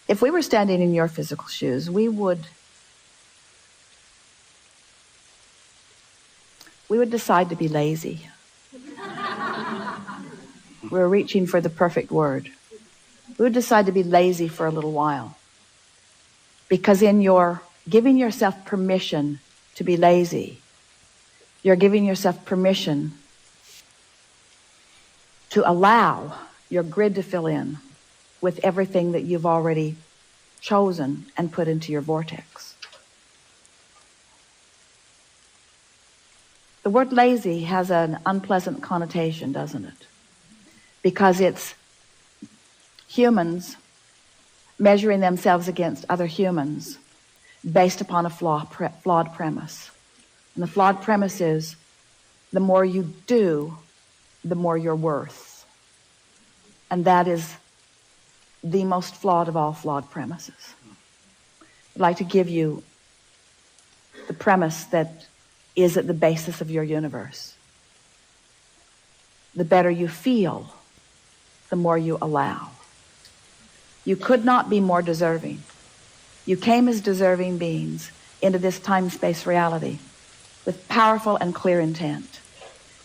If we were standing in your physical shoes, we would decide to be lazy. We're reaching for the perfect word. We would decide to be lazy for a little while. Because in your giving yourself permission to be lazy, you're giving yourself permission to allow your grid to fill in with everything that you've already chosen and put into your vortex. The word lazy has an unpleasant connotation, doesn't it? Because it's humans measuring themselves against other humans based upon a flawed premise. And the flawed premise is, the more you do, the more you're worth. And that is the most flawed of all flawed premises. I'd like to give you the premise that is at the basis of your universe. The better you feel, the more you allow. You could not be more deserving. You came as deserving beings into this time-space reality with powerful and clear intent.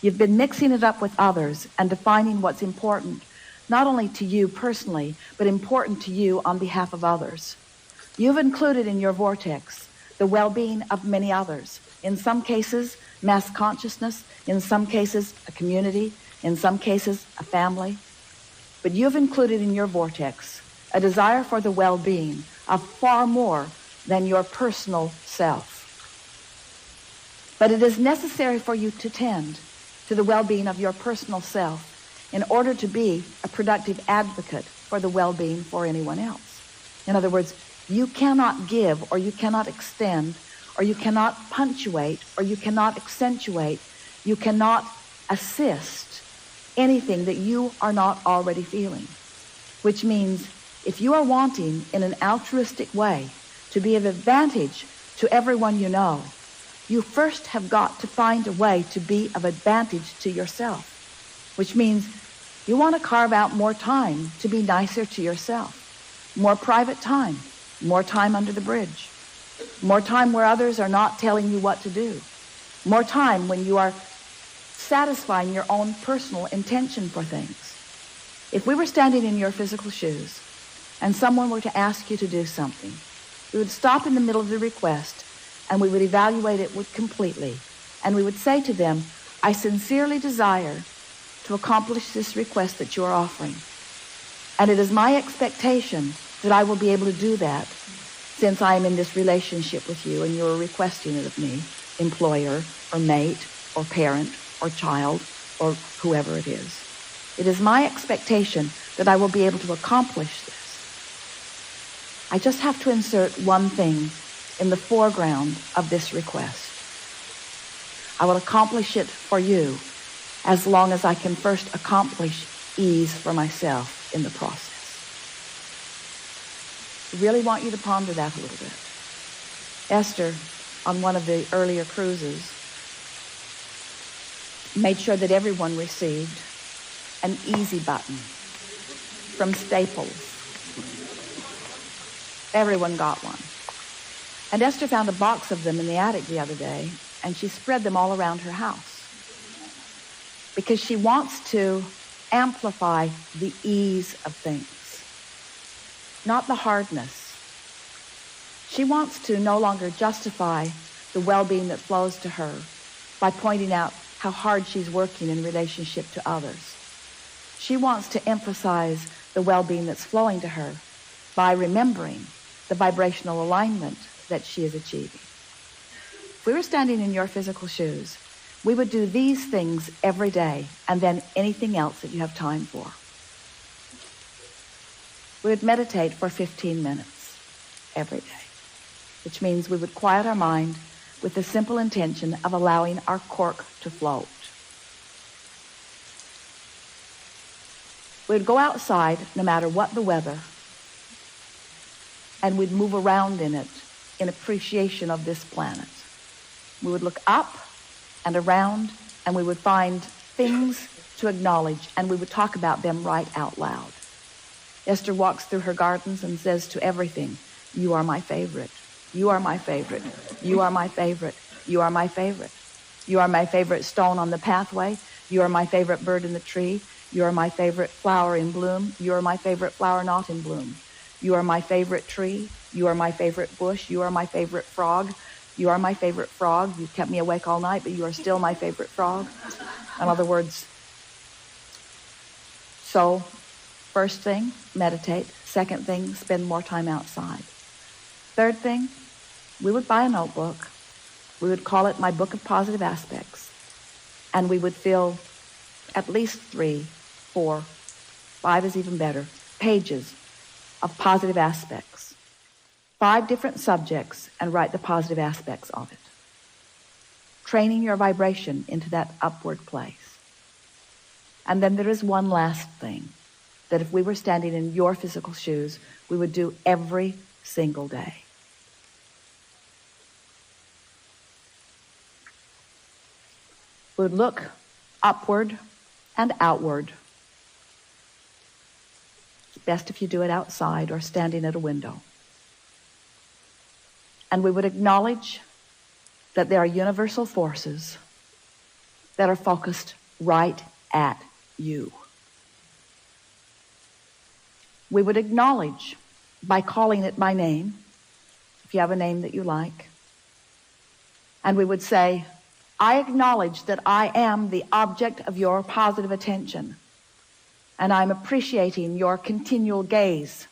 You've been mixing it up with others and defining what's important, not only to you personally, but important to you on behalf of others. You've included in your vortex the well-being of many others. In some cases, mass consciousness. In some cases, a community. In some cases, a family. But you've included in your vortex a desire for the well-being of far more than your personal self. But it is necessary for you to tend to the well-being of your personal self in order to be a productive advocate for the well-being for anyone else. In other words, you cannot give, or you cannot extend, or you cannot punctuate, or you cannot accentuate, you cannot assist anything that you are not already feeling. Which means, if you are wanting in an altruistic way to be of advantage to everyone you know, you first have got to find a way to be of advantage to yourself. Which means you want to carve out more time to be nicer to yourself. More private time. More time under the bridge. More time where others are not telling you what to do. More time when you are satisfying your own personal intention for things. If we were standing in your physical shoes and someone were to ask you to do something, we would stop in the middle of the request and we would evaluate it completely. And we would say to them, I sincerely desire to accomplish this request that you are offering. And it is my expectation that I will be able to do that since I am in this relationship with you and you are requesting it of me, employer or mate or parent or child or whoever it is. It is my expectation that I will be able to accomplish this. I just have to insert one thing in the foreground of this request. I will accomplish it for you as long as I can first accomplish ease for myself in the process. I really want you to ponder that a little bit. Esther, on one of the earlier cruises, made sure that everyone received an easy button from Staples. Everyone got one. And Esther found a box of them in the attic the other day, and she spread them all around her house because she wants to amplify the ease of things, not the hardness. She wants to no longer justify the well-being that flows to her by pointing out how hard she's working in relationship to others. She wants to emphasize the well-being that's flowing to her by remembering the vibrational alignment that she is achieving. If we were standing in your physical shoes, we would do these things every day and then anything else that you have time for. We would meditate for 15 minutes every day, which means we would quiet our mind with the simple intention of allowing our cork to float. We would go outside no matter what the weather, and we'd move around in it in appreciation of this planet. We would look up and around, and we would find things to acknowledge, and we would talk about them right out loud. Esther walks through her gardens and says to everything, you are my favorite. You are my favorite. You are my favorite. You are my favorite. You are my favorite stone on the pathway. You are my favorite bird in the tree. You are my favorite flower in bloom. You are my favorite flower not in bloom. You are my favorite tree. You are my favorite bush. You are my favorite frog. You are my favorite frog. You kept me awake all night, but you are still my favorite frog. In other words, so first thing, meditate. Second thing, spend more time outside. Third thing, we would buy a notebook. We would call it My Book of Positive Aspects. And we would fill at least 3, 4, 5 is even better, pages of positive aspects. 5 different subjects, and write the positive aspects of it. Training your vibration into that upward place. And then there is one last thing that if we were standing in your physical shoes, we would do every single day. We would look upward and outward. It's best if you do it outside or standing at a window. And we would acknowledge that there are universal forces that are focused right at you. We would acknowledge by calling it by name, if you have a name that you like. And we would say, I acknowledge that I am the object of your positive attention, and I'm appreciating your continual gaze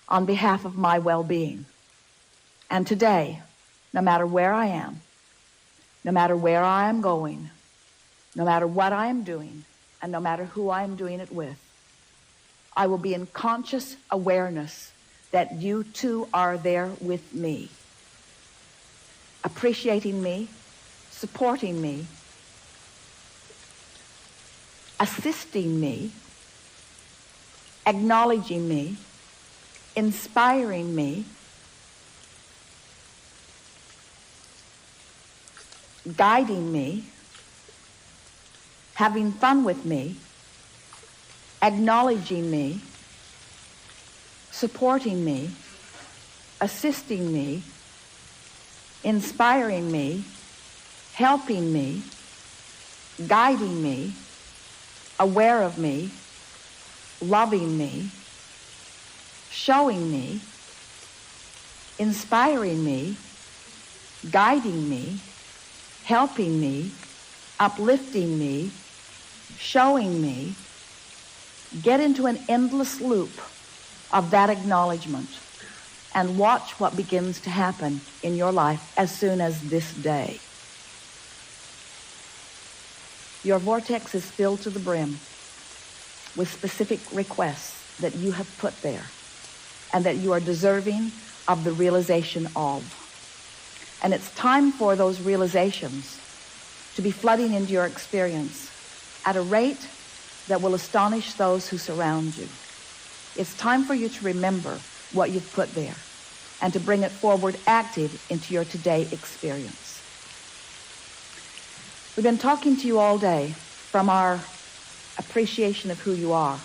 on behalf of my well-being. And today, no matter where I am, no matter where I am going, no matter what I am doing, and no matter who I am doing it with, I will be in conscious awareness that you too are there with me, appreciating me, supporting me, assisting me, acknowledging me, inspiring me, guiding me, having fun with me, acknowledging me, supporting me, assisting me, inspiring me, helping me, guiding me, aware of me, loving me, showing me, inspiring me, guiding me, helping me, uplifting me, showing me. Get into an endless loop of that acknowledgement and watch what begins to happen in your life as soon as this day. Your vortex is filled to the brim with specific requests that you have put there and that you are deserving of the realization of. And it's time for those realizations to be flooding into your experience at a rate that will astonish those who surround you. It's time for you to remember what you've put there and to bring it forward active into your today experience. We've been talking to you all day from our appreciation of who you are.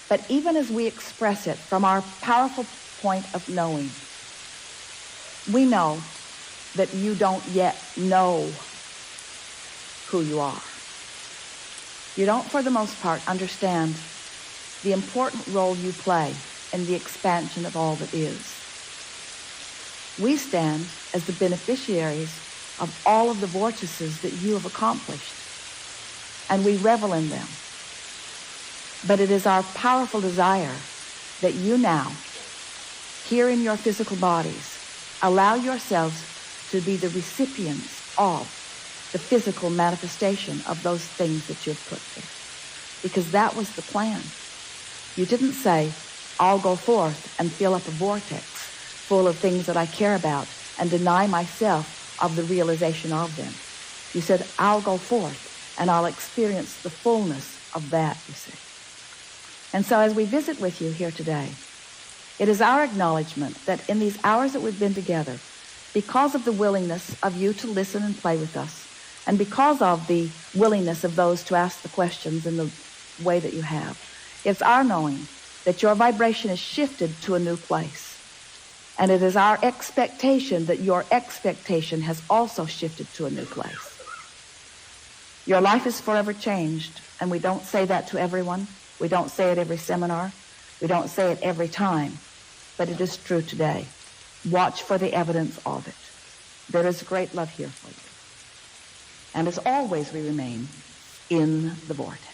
But even as we express it from our powerful point of knowing, we know that you don't yet know who you are. You don't, for the most part, understand the important role you play in the expansion of all that is. We stand as the beneficiaries of all of the vortices that you have accomplished, and we revel in them. But it is our powerful desire that you now, here in your physical bodies, allow yourselves to be the recipients of the physical manifestation of those things that you've put there. Because that was the plan. You didn't say, I'll go forth and fill up a vortex full of things that I care about and deny myself of the realization of them. You said, I'll go forth and I'll experience the fullness of that, you see. And so as we visit with you here today, it is our acknowledgement that in these hours that we've been together, because of the willingness of you to listen and play with us, and because of the willingness of those to ask the questions in the way that you have, it's our knowing that your vibration is shifted to a new place. And it is our expectation that your expectation has also shifted to a new place. Your life is forever changed, and we don't say that to everyone. We don't say it every seminar. We don't say it every time, but it is true today. Watch for the evidence of it. There is great love here for you. And as always, we remain in the vortex.